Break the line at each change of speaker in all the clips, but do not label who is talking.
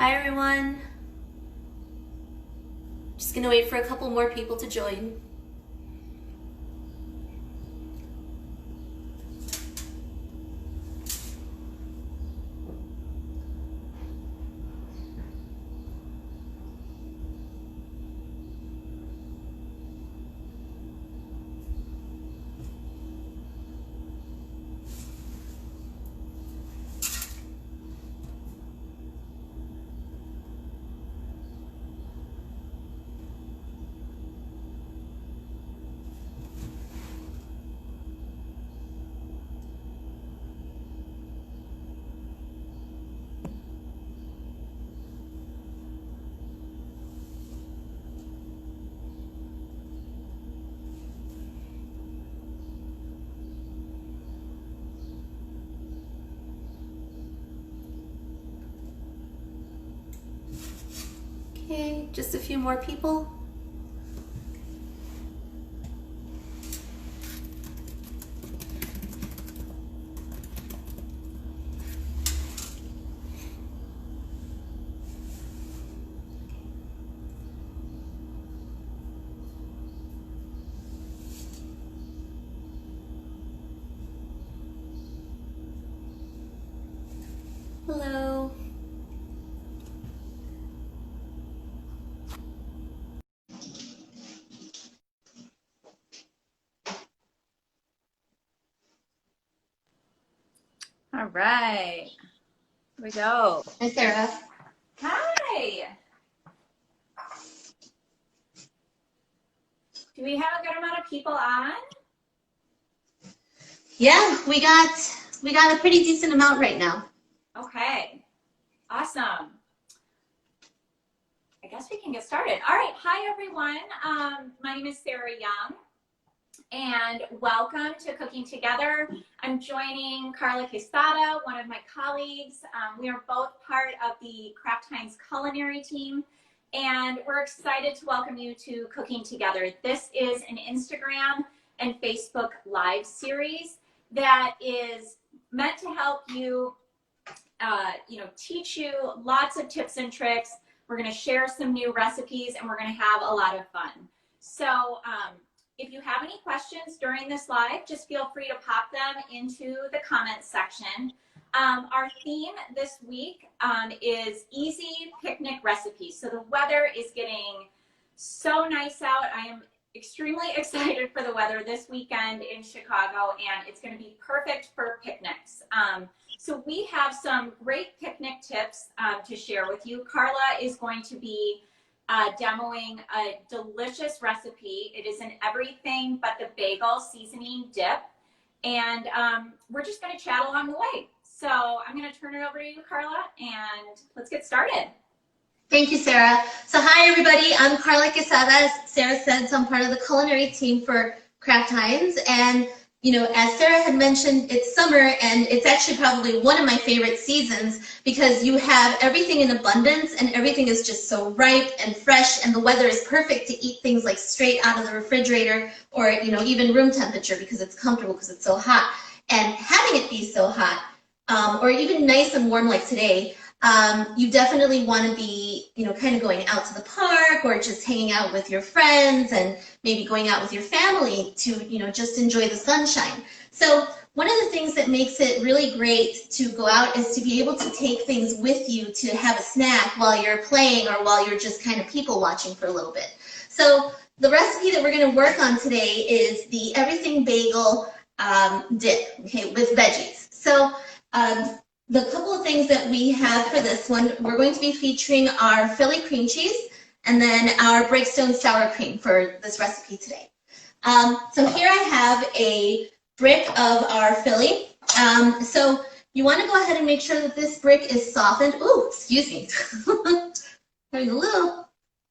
Hi everyone. Just gonna wait for a couple more people to join. Okay, just a few more people. Hello.
All right, here we go.
Hi, Sarah.
Hi. Do we have a good amount of people on?
Yeah, we got a pretty decent amount right now.
Okay, awesome. I guess we can get started. All right, hi everyone. My name is Sarah Young, and welcome to Cooking Together. I'm joining Karla Quesada, one of my colleagues. We are both part of the Kraft-Heinz Culinary Team, and we're excited to welcome you to Cooking Together. This is an Instagram and Facebook Live series that is meant to help you, teach you lots of tips and tricks. We're going to share some new recipes, and we're going to have a lot of fun. So if you have any questions during this live, just feel free to pop them into the comments section. Our theme this week is easy picnic recipes. So the weather is getting so nice out. I am extremely excited for the weather this weekend in Chicago, and it's going to be perfect for picnics. So we have some great picnic tips to share with you. Karla is going to be demoing a delicious recipe. It is an everything but the bagel seasoning dip, and we're just going to chat along the way. So I'm going to turn it over to you, Karla, and let's get started.
Thank you, Sarah. So hi, everybody. I'm Karla Quesada. As Sarah said, so I'm part of the culinary team for Kraft-Heinz. And, as Sarah had mentioned, it's summer, and it's actually probably one of my favorite seasons because you have everything in abundance, and everything is just so ripe and fresh, and the weather is perfect to eat things like straight out of the refrigerator or, even room temperature because it's comfortable because it's so hot. And having it be so hot, or even nice and warm like today, you definitely want to be, kind of going out to the park or just hanging out with your friends and maybe going out with your family to, just enjoy the sunshine. So one of the things that makes it really great to go out is to be able to take things with you to have a snack while you're playing or while you're just kind of people watching for a little bit. So the recipe that we're going to work on today is the Everything Bagel Dip, okay, with veggies. So the couple of things that we have for this one, we're going to be featuring our Philly cream cheese and then our Breakstone sour cream for this recipe today. So here I have a brick of our Philly. So you want to go ahead and make sure that this brick is softened. Ooh, excuse me. Having a little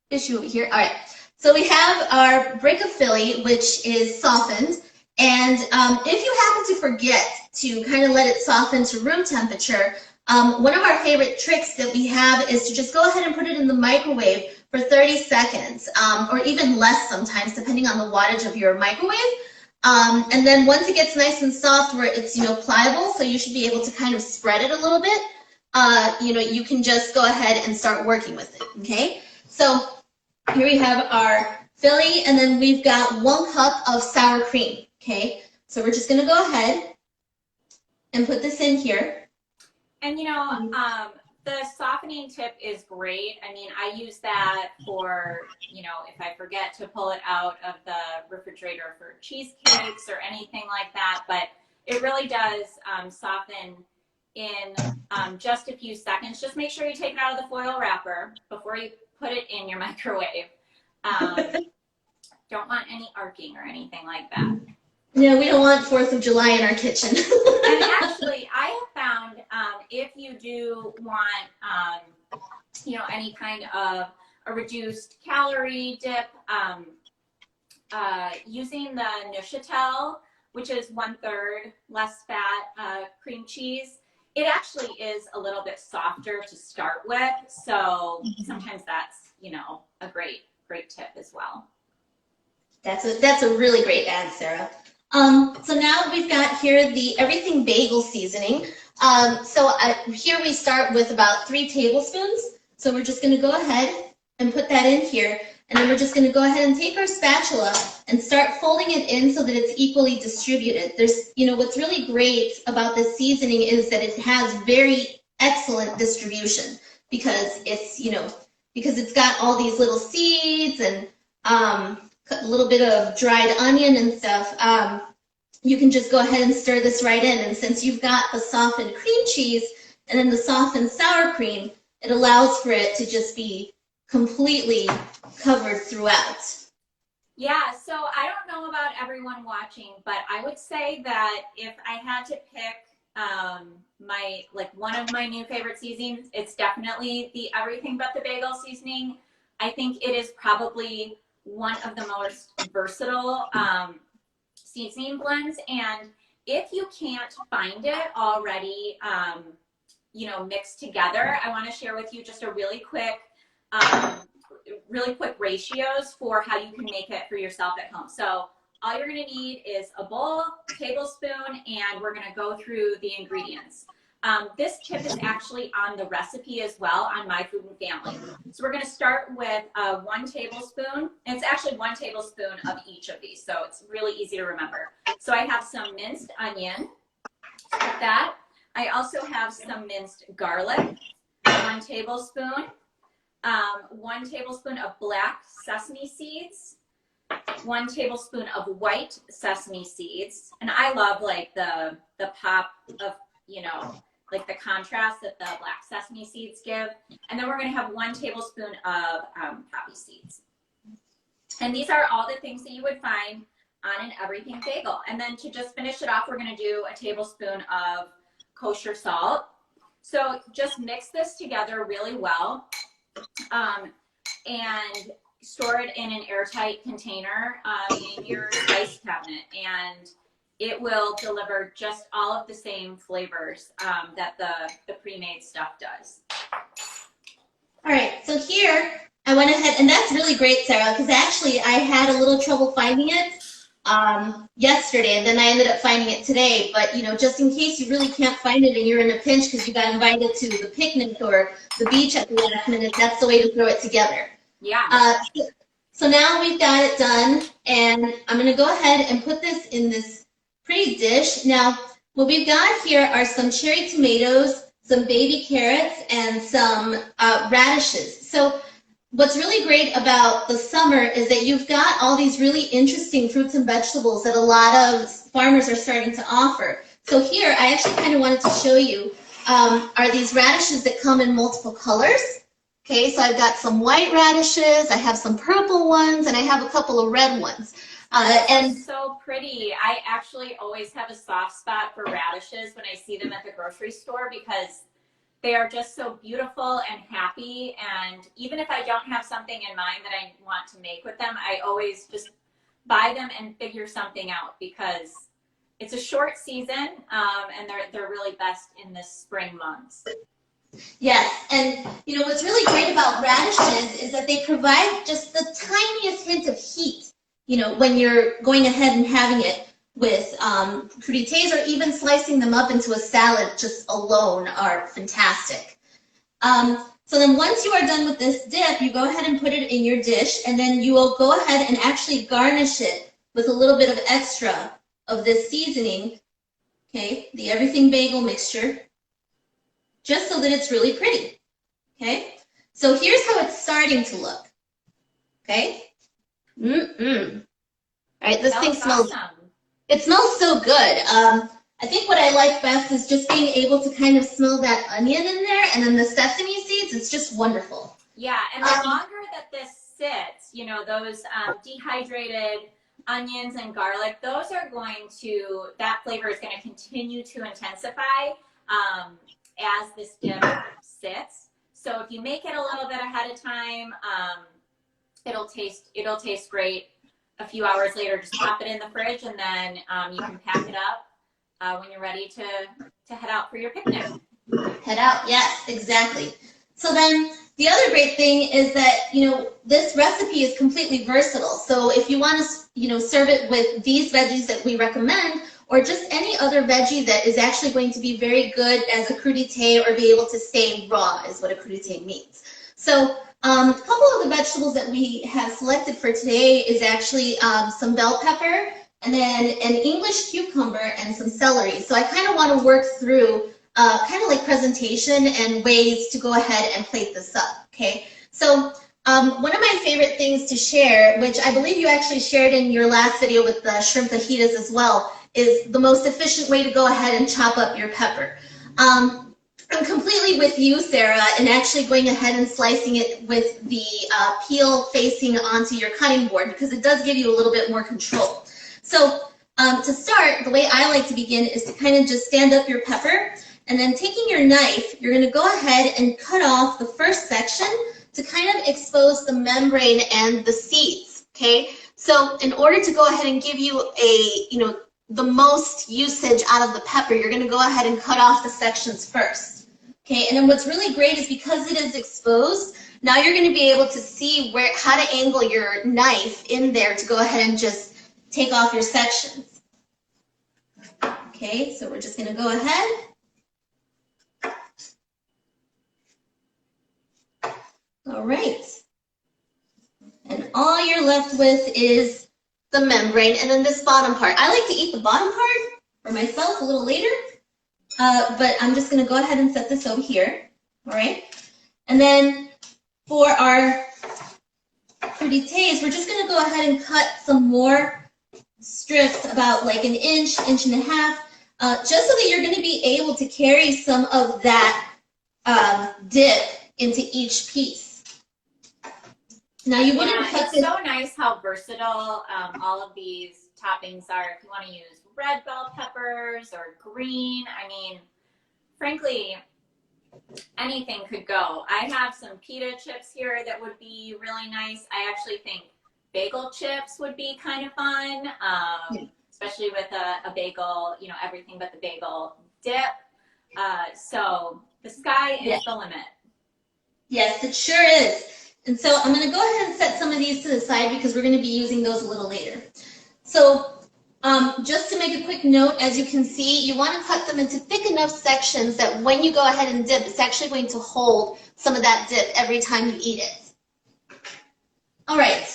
issue over here. All right. So we have our brick of Philly, which is softened. And if you happen to forget to kind of let it soften to room temperature, one of our favorite tricks that we have is to just go ahead and put it in the microwave for 30 seconds, or even less sometimes, depending on the wattage of your microwave. And then once it gets nice and soft where it's, pliable, so you should be able to kind of spread it a little bit, you can just go ahead and start working with it, okay? So here we have our Philly, and then we've got 1 cup of sour cream, okay? So we're just gonna go ahead and put this in here.
And the softening tip is great. I mean, I use that for, if I forget to pull it out of the refrigerator for cheesecakes or anything like that, but it really does soften in just a few seconds. Just make sure you take it out of the foil wrapper before you put it in your microwave. Don't want any arcing or anything like that.
No, we don't want 4th of July in our kitchen.
And actually, I have found if you do want, any kind of a reduced calorie dip, using the Neuchâtel, which is 1/3 less fat cream cheese, it actually is a little bit softer to start with. So sometimes that's, a great tip as well.
That's a really great ad, Sarah. So now we've got here the Everything Bagel seasoning. Here we start with about 3 tablespoons. So we're just going to go ahead and put that in here. And then we're just going to go ahead and take our spatula and start folding it in so that it's equally distributed. There's, what's really great about this seasoning is that it has very excellent distribution because it's got all these little seeds and a little bit of dried onion and stuff. You can just go ahead and stir this right in. And since you've got the softened cream cheese and then the softened sour cream, it allows for it to just be completely covered throughout.
Yeah, so I don't know about everyone watching, but I would say that if I had to pick one of my new favorite seasonings, it's definitely the Everything But the Bagel seasoning. I think it is probably one of the most versatile seasoning blends, and if you can't find it already mixed together, I want to share with you just a really quick ratios for how you can make it for yourself at home. So all you're going to need is a bowl, tablespoon, and we're going to go through the ingredients. This tip is actually on the recipe as well on My Food and Family. So we're going to start with 1 tablespoon. And it's actually 1 tablespoon of each of these, so it's really easy to remember. So I have some minced onion, like that. I also have some minced garlic, 1 tablespoon. 1 tablespoon of black sesame seeds, 1 tablespoon of white sesame seeds. And I love the pop of, the contrast that the black sesame seeds give. And then we're going to have 1 tablespoon of poppy seeds. And these are all the things that you would find on an Everything Bagel. And then to just finish it off, we're going to do a tablespoon of kosher salt. So just mix this together really well. And store it in an airtight container in your spice cabinet, and it will deliver just all of the same flavors that the pre-made stuff does.
All right, so here I went ahead, and that's really great, Sarah, because actually I had a little trouble finding it yesterday, and then I ended up finding it today. But just in case you really can't find it and you're in a pinch because you got invited to the picnic or the beach at the last minute, that's the way to throw it together.
Yeah.
So now we've got it done, and I'm going to go ahead and put this in this pretty dish. Now, what we've got here are some cherry tomatoes, some baby carrots, and some radishes. So what's really great about the summer is that you've got all these really interesting fruits and vegetables that a lot of farmers are starting to offer. So here, I actually kind of wanted to show you are these radishes that come in multiple colors. Okay, so I've got some white radishes, I have some purple ones, and I have a couple of red ones.
And so pretty. I actually always have a soft spot for radishes when I see them at the grocery store because they are just so beautiful and happy. And even if I don't have something in mind that I want to make with them, I always just buy them and figure something out because it's a short season and they're really best in the spring months.
Yes, and what's really great about radishes is that they provide just the tiniest hint of heat, when you're going ahead and having it with crudités, or even slicing them up into a salad just alone are fantastic. So then once you are done with this dip, you go ahead and put it in your dish, and then you will go ahead and actually garnish it with a little bit of extra of this seasoning, okay, the Everything Bagel mixture, just so that it's really pretty, okay? So here's how it's starting to look, okay? All right, this thing smells, awesome. It smells so good. I think what I like best is just being able to kind of smell that onion in there, and then the sesame seeds. It's just wonderful.
Yeah, and the longer that this sits, you know, those dehydrated onions and garlic, those are going to, that flavor is going to continue to intensify as this dip sits. So if you make it a little bit ahead of time, it'll taste great. A few hours later, just pop it in the fridge, and then you can pack it up when you're ready to head out for your picnic.
Head out, yes, exactly. So then the other great thing is that, you know, this recipe is completely versatile. So if you want to, you know, serve it with these veggies that we recommend, or just any other veggie that is actually going to be very good as a crudité or be able to stay raw is what a crudité means. So a couple of the vegetables that we have selected for today is actually some bell pepper, and then an English cucumber, and some celery. So I kind of want to work through kind of like presentation and ways to go ahead and plate this up, okay? So one of my favorite things to share, which I believe you actually shared in your last video with the shrimp fajitas as well, is the most efficient way to go ahead and chop up your pepper. I'm completely with you, Sarah, in actually going ahead and slicing it with the peel facing onto your cutting board, because it does give you a little bit more control. So to start, the way I like to begin is to kind of just stand up your pepper, and then taking your knife, you're going to go ahead and cut off the first section to kind of expose the membrane and the seeds, okay? So in order to go ahead and give you a, you know, the most usage out of the pepper, you're going to go ahead and cut off the sections first, okay? And then what's really great is because it is exposed, now you're going to be able to see where, how to angle your knife in there to go ahead and just take off your sections. Okay, so we're just going to go ahead. All right. And all you're left with is the membrane and then this bottom part. I like to eat the bottom part for myself a little later, but I'm just going to go ahead and set this over here. All right. And then for our crudités, we're just going to go ahead and cut some more strips about like an inch, inch and a half, just so that you're going to be able to carry some of that dip into each piece. Now you wouldn't cut
it's so nice how versatile all of these toppings are. If you want to use red bell peppers or green, I mean, frankly, anything could go. I have some pita chips here that would be really nice. I actually think bagel chips would be kind of fun, especially with a bagel, you know, everything but the bagel dip. So the sky is the limit.
Yes, it sure is. And so I'm going to go ahead and set some of these to the side because we're going to be using those a little later. So just to make a quick note, as you can see, you want to cut them into thick enough sections that when you go ahead and dip, it's actually going to hold some of that dip every time you eat it. All right.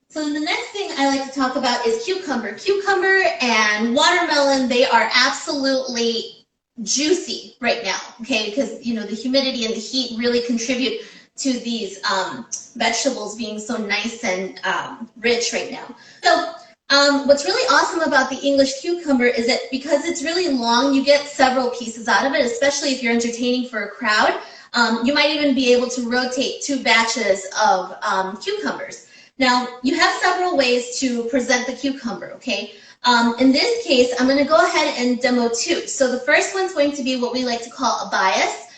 So the next thing I like to talk about is cucumber. Cucumber and watermelon, they are absolutely juicy right now, okay? Because, you know, the humidity and the heat really contribute to these vegetables being so nice and rich right now. So what's really awesome about the English cucumber is that because it's really long, you get several pieces out of it, especially if you're entertaining for a crowd. You might even be able to rotate 2 batches of cucumbers. Now, you have several ways to present the cucumber, okay? In this case, I'm going to go ahead and demo 2. So the first one's going to be what we like to call a bias,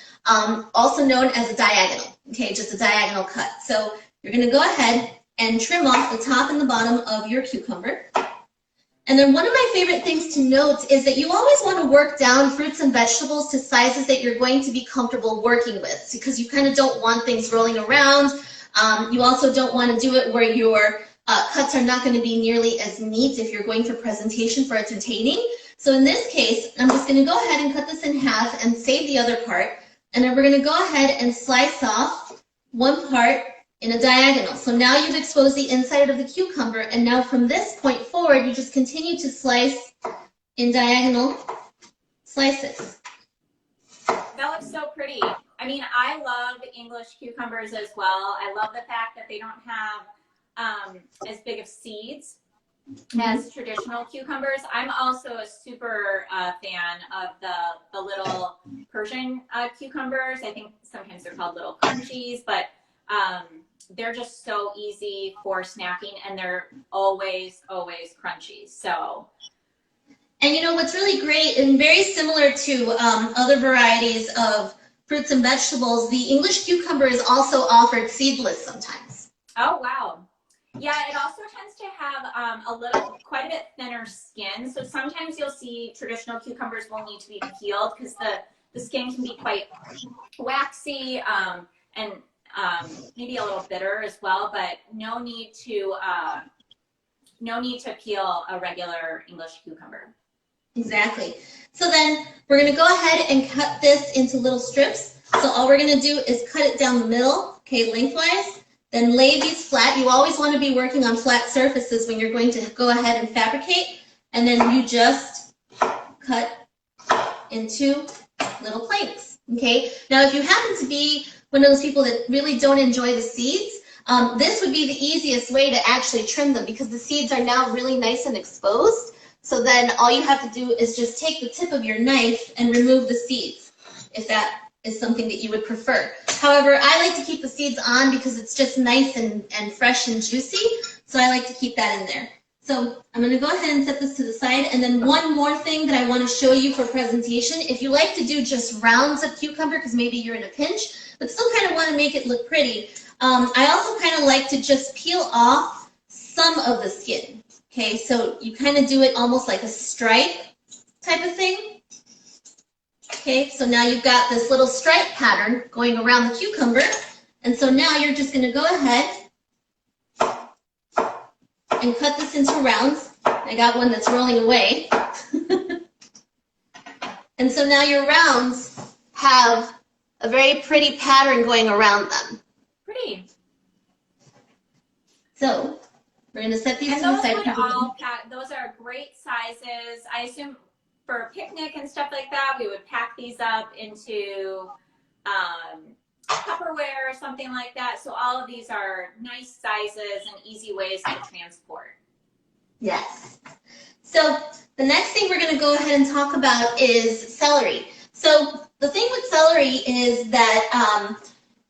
also known as a diagonal, okay, just a diagonal cut. So you're going to go ahead and trim off the top and the bottom of your cucumber. And then one of my favorite things to note is that you always want to work down fruits and vegetables to sizes that you're going to be comfortable working with, because you kind of don't want things rolling around. You also don't want to do it where you're cuts are not going to be nearly as neat if you're going for presentation for entertaining. So in this case, I'm just going to go ahead and cut this in half and save the other part. And then we're going to go ahead and slice off one part in a diagonal. So now you've exposed the inside of the cucumber, and now from this point forward, you just continue to slice in diagonal slices.
That looks so pretty. I mean, I love English cucumbers as well. I love the fact that they don't have as big of seeds as traditional cucumbers. I'm also a super fan of the little Persian cucumbers. I think sometimes they're called little crunchies, but they're just so easy for snacking, and they're always crunchy. So.
And you know what's really great and very similar to other varieties of fruits and vegetables, the English cucumber is also offered seedless sometimes.
Oh, wow. Yeah, it also tends to have quite a bit thinner skin. So sometimes you'll see traditional cucumbers will need to be peeled because the skin can be quite waxy and maybe a little bitter as well, but no need to peel a regular English cucumber.
Exactly. So then we're going to go ahead and cut this into little strips. So all we're going to do is cut it down the middle, okay, lengthwise. Then lay these flat. You always want to be working on flat surfaces when you're going to go ahead and fabricate. And then you just cut into little planks, okay? Now, if you happen to be one of those people that really don't enjoy the seeds, this would be the easiest way to actually trim them because the seeds are now really nice and exposed. So then all you have to do is just take the tip of your knife and remove the seeds, if that is something that you would prefer. However, I like to keep the seeds on because it's just nice and fresh and juicy, so I like to keep that in there. So I'm going to go ahead and set this to the side, and then one more thing that I want to show you for presentation. If you like to do just rounds of cucumber, because maybe you're in a pinch, but still kind of want to make it look pretty, I also kind of like to just peel off some of the skin. Okay, so you kind of do it almost like a stripe type of thing. Okay, so now you've got this little stripe pattern going around the cucumber. And so now you're just going to go ahead and cut this into rounds. I got one that's rolling away. And so now your rounds have a very pretty pattern going around them.
Pretty.
So we're going to set these
and
to the side.
Those are great sizes. I assume for a picnic and stuff like that, we would pack these up into Tupperware or something like that. So all of these are nice sizes and easy ways to transport. Yes.
So the next thing we're going to go ahead and talk about is celery. So the thing with celery is that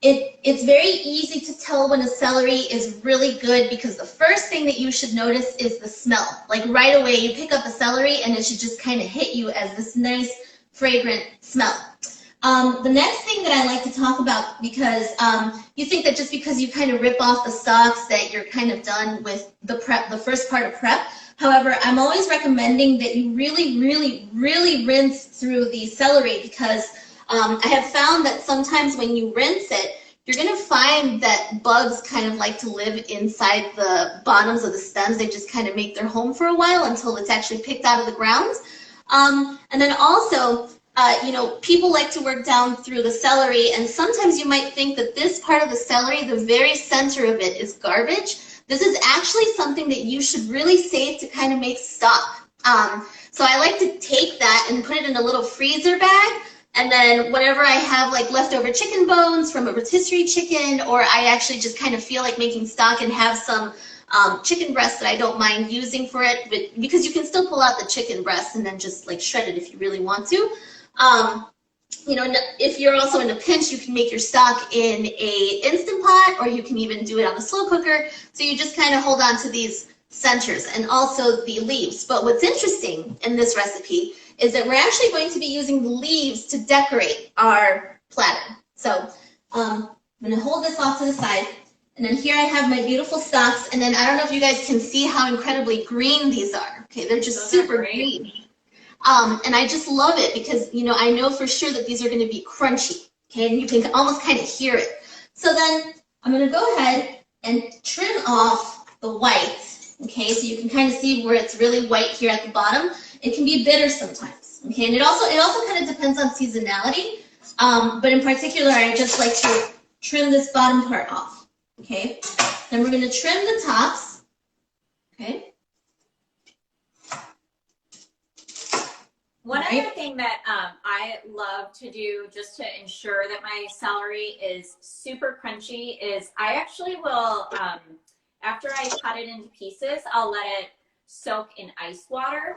it's very easy to tell when a celery is really good because the first thing that you should notice is the smell. Like right away, you pick up a celery and it should just kind of hit you as this nice, fragrant smell. The next thing that I like to talk about, because you think that just because you kind of rip off the stalks that you're kind of done with the prep, the first part of prep. However, I'm always recommending that you really rinse through the celery because I have found that sometimes when you rinse it, you're going to find that bugs kind of like to live inside the bottoms of the stems. They just kind of make their home for a while until it's actually picked out of the ground. And then also, you know, people like to work down through the celery, and sometimes you might think that this part of the celery, the very center of it, is garbage. This is actually something that you should really save to kind of make stock. So I like to take that and put it in a little freezer bag. And then whenever I have like leftover chicken bones from a rotisserie chicken, or I actually just kind of feel like making stock and have some chicken breast that I don't mind using for it, but because you can still pull out the chicken breast and then just like shred it if you really want to. You know, if you're also in a pinch, you can make your stock in a Instant Pot, or you can even do it on the slow cooker. So you just kind of hold on to these centers and also the leaves. But what's interesting in this recipe is that we're actually going to be using the leaves to decorate our platter. So I'm going to hold this off to the side, and then here I have my beautiful stalks, and then I don't know if you guys can see how incredibly green these are. Okay, they're just super green. And I just love it because, you know, I know for sure that these are going to be crunchy, okay, and you can almost kind of hear it. So then I'm going to go ahead and trim off the white, okay, so you can kind of see where it's really white here at the bottom. It can be bitter sometimes, okay, and it also kind of depends on seasonality, but in particular, I just like to trim this bottom part off, okay. Then we're going to trim the tops, okay.
One other thing that I love to do just to ensure that my celery is super crunchy is I actually will, after I cut it into pieces, I'll let it soak in ice water.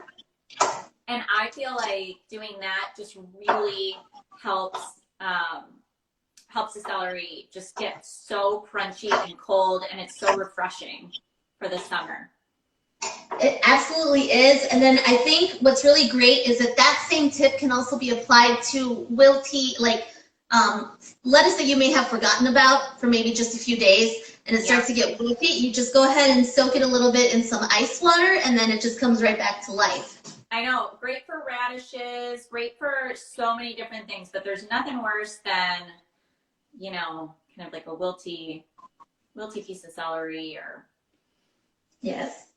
And I feel like doing that just really helps the celery just get so crunchy and cold, and it's so refreshing for the summer.
It absolutely is. And then I think what's really great is that same tip can also be applied to wilty, like lettuce that you may have forgotten about for maybe just a few days, and it starts to get wilty. You just go ahead and soak it a little bit in some ice water, and then it just comes right back to life.
I know, great for radishes, great for so many different things, but there's nothing worse than, you know, kind of like a wilty piece of celery or.
Yes.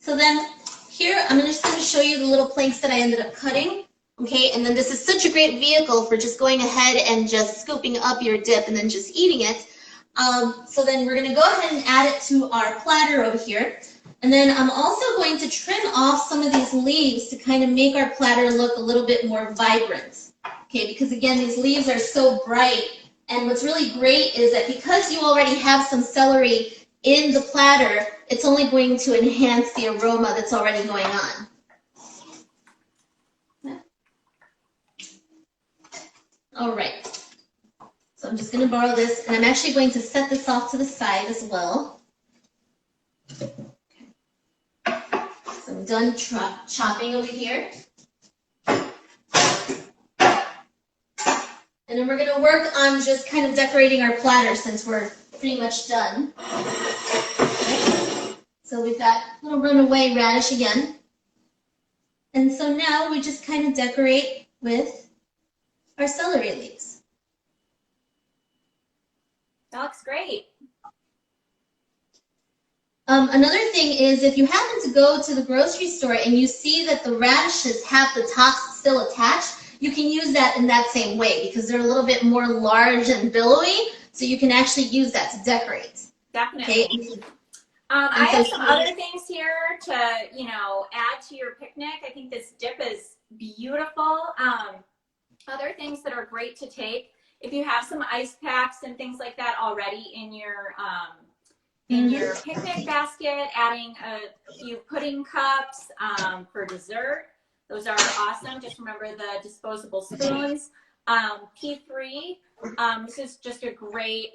So then here, I'm just going to show you the little planks that I ended up cutting. Okay, and then this is such a great vehicle for just going ahead and just scooping up your dip and then just eating it. So then we're going to go ahead and add it to our platter over here. And then I'm also going to trim off some of these leaves to kind of make our platter look a little bit more vibrant. Okay, because again, these leaves are so bright. And what's really great is that because you already have some celery in the platter, it's only going to enhance the aroma that's already going on. All right. So I'm just going to borrow this, and I'm actually going to set this off to the side as well. Okay. So I'm done chopping over here. And then we're going to work on just kind of decorating our platter since we're pretty much done. Okay. So we've got a little runaway radish again. And so now we just kind of decorate with our celery leaves.
That looks great.
Another thing is if you happen to go to the grocery store and you see that the radishes have the tops still attached, you can use that in that same way because they're a little bit more large and billowy, so you can actually use that to decorate.
Definitely.
Okay.
I have some other things here to, you know, add to your picnic. I think this dip is beautiful. Other things that are great to take, if you have some ice packs and things like that already in your picnic basket, adding a few pudding cups for dessert. Those are awesome. Just remember the disposable spoons. P3, this is just a great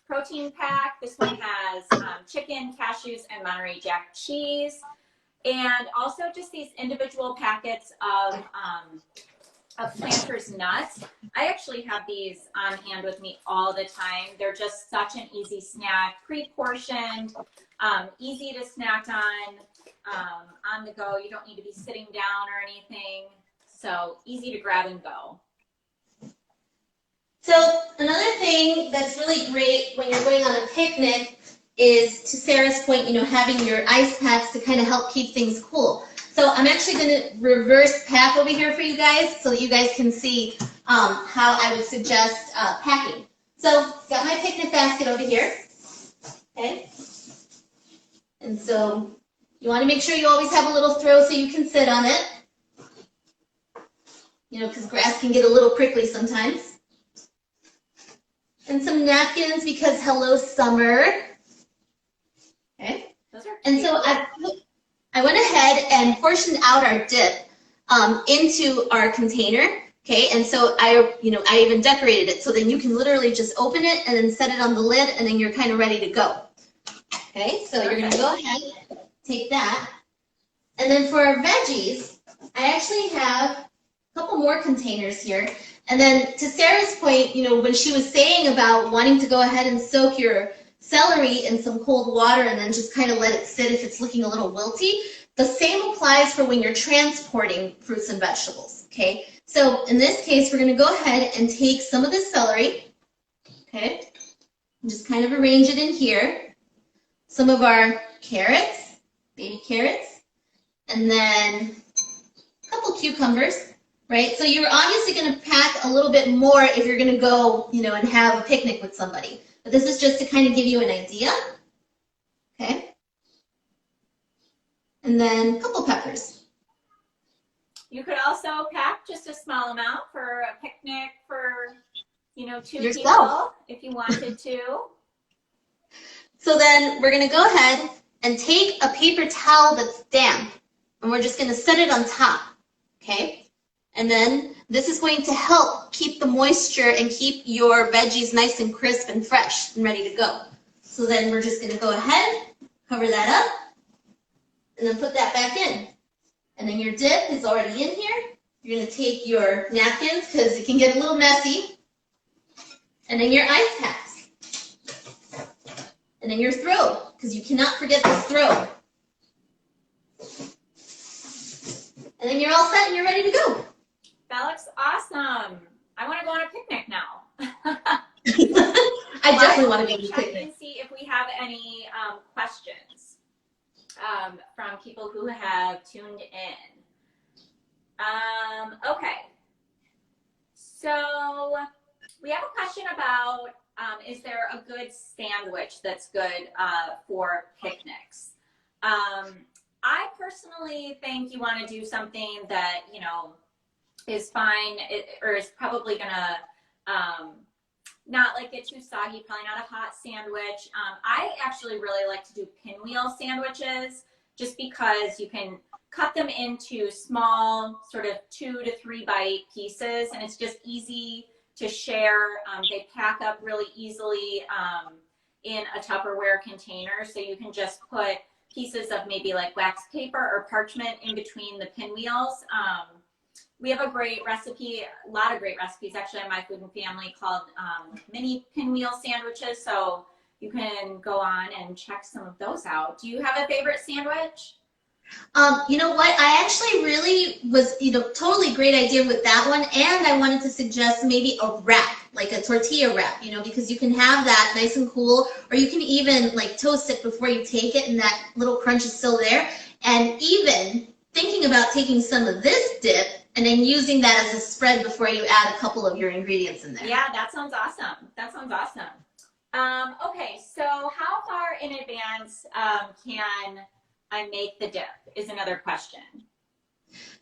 protein pack. This one has chicken, cashews, and Monterey Jack cheese. And also just these individual packets of Planters nuts. I actually have these on hand with me all the time. They're just such an easy snack, pre-portioned, easy to snack on the go. You don't need to be sitting down or anything. So easy to grab and go.
So another thing that's really great when you're going on a picnic is, to Sarah's point, you know, having your ice packs to kind of help keep things cool. So I'm actually going to reverse pack over here for you guys so that you guys can see how I would suggest packing. So got my picnic basket over here, okay? And so you want to make sure you always have a little throw so you can sit on it. You know, because grass can get a little prickly sometimes. And some napkins because hello summer. Okay. And so I went ahead and portioned out our dip into our container. Okay, and so I even decorated it so then you can literally just open it and then set it on the lid and then you're kind of ready to go. Okay, so you're gonna go ahead, take that. And then for our veggies, I actually have a couple more containers here. And then to Sarah's point, you know, when she was saying about wanting to go ahead and soak your celery in some cold water and then just kind of let it sit if it's looking a little wilty, the same applies for when you're transporting fruits and vegetables, okay? So in this case, we're going to go ahead and take some of the celery, okay, and just kind of arrange it in here. some of our carrots, baby carrots, and then a couple cucumbers, right? So you're obviously going to pack a little bit more if you're going to go, you know, and have a picnic with somebody. But this is just to kind of give you an idea, okay? And then a couple peppers.
You could also pack just a small amount for a picnic for, you know, 2
Yourself.
people if you wanted to.
So then we're going to go ahead and take a paper towel that's damp, and we're just going to set it on top, okay? And then this is going to help keep the moisture and keep your veggies nice and crisp and fresh and ready to go. So then we're just going to go ahead, cover that up, and then put that back in. And then your dip is already in here. You're going to take your napkins because it can get a little messy. And then your ice packs. And then your throw, because you cannot forget this throw. And then you're all set and you're ready to go.
That looks awesome. I want to go on a picnic now.
I definitely want to go on a
check
picnic.
and see if we have any questions from people who have tuned in. Okay. So we have a question about is there a good sandwich that's good for picnics? I personally think you want to do something that, you know, is fine or is probably gonna not like get too soggy, probably not a hot sandwich. I actually really like to do pinwheel sandwiches just because you can cut them into small sort of 2 to 3 bite pieces and it's just easy to share. They pack up really easily in a Tupperware container, so you can just put pieces of maybe like wax paper or parchment in between the pinwheels. We have a great recipe, a lot of great recipes actually on My Food and Family called mini pinwheel sandwiches, so you can go on and check some of those out. Do you have a favorite sandwich?
You know what? I actually really was, you know, totally great idea with that one. And I wanted to suggest maybe a wrap, like a tortilla wrap, you know, because you can have that nice and cool, or you can even like toast it before you take it and that little crunch is still there. And even thinking about taking some of this dip and then using that as a spread before you add a couple of your ingredients in there.
Yeah, that sounds awesome. That sounds awesome. Okay, so how far in advance can I make the dip is another question.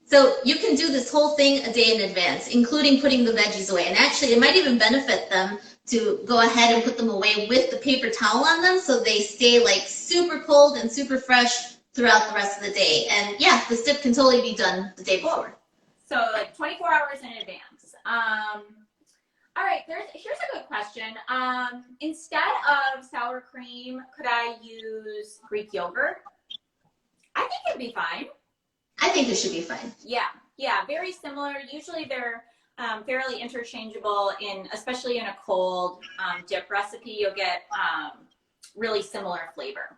So you can do this whole thing a day in advance, including putting the veggies away. And actually, it might even benefit them to go ahead and put them away with the paper towel on them so they stay like super cold and super fresh throughout the rest of the day. And yeah, this dip can totally be done the day before.
So like 24 hours in advance. All right, here's a good question. Instead of sour cream, could I use Greek yogurt? I think it'd be fine.
I think this should be fine.
Yeah, very similar. Usually they're fairly interchangeable especially in a cold dip recipe. You'll get really similar flavor.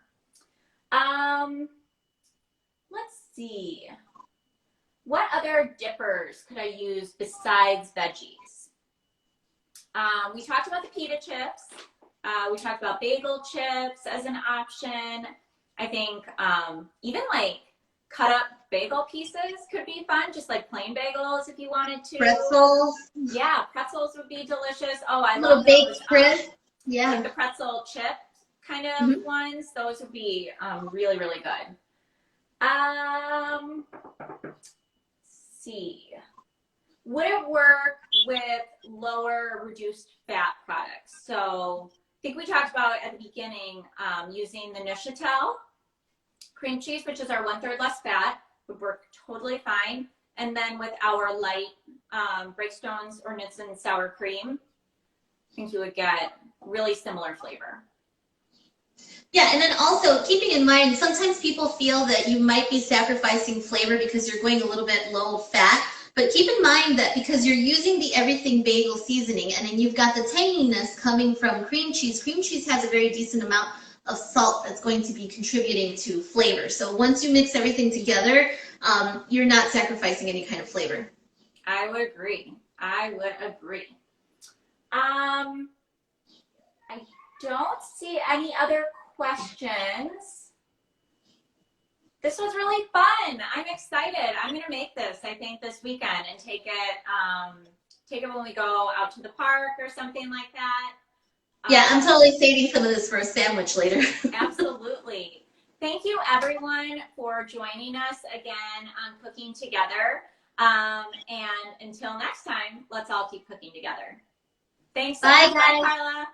Let's see. What other dippers could I use besides veggies? We talked about the pita chips. We talked about bagel chips as an option. I think even like cut up bagel pieces could be fun, just like plain bagels if you wanted to.
Pretzels.
Yeah, pretzels would be delicious. Oh, I
little
love
baked
those.
crisp. Yeah.
Like the pretzel chip kind of ones. Those would be really, really good. Let's see. Would it work with lower reduced fat products? So I think we talked about at the beginning using the Neuchâtel cream cheese, which is our 1/3 less fat, would work totally fine. And then with our light breakstones or Nissen sour cream, I think you would get really similar flavor.
Yeah, and then also keeping in mind, sometimes people feel that you might be sacrificing flavor because you're going a little bit low fat. But keep in mind that because you're using the Everything Bagel seasoning and then you've got the tanginess coming from cream cheese has a very decent amount of salt that's going to be contributing to flavor. So once you mix everything together, you're not sacrificing any kind of flavor.
I would agree. I don't see any other questions. This was really fun. I'm excited. I'm gonna make this, I think, this weekend and take it when we go out to the park or something like that.
Yeah, I'm totally saving some of this for a sandwich later.
Absolutely. Thank you, everyone, for joining us again on Cooking Together. And until next time, let's all keep cooking together. Thanks so much.
Bye, guys.
Bye, Karla.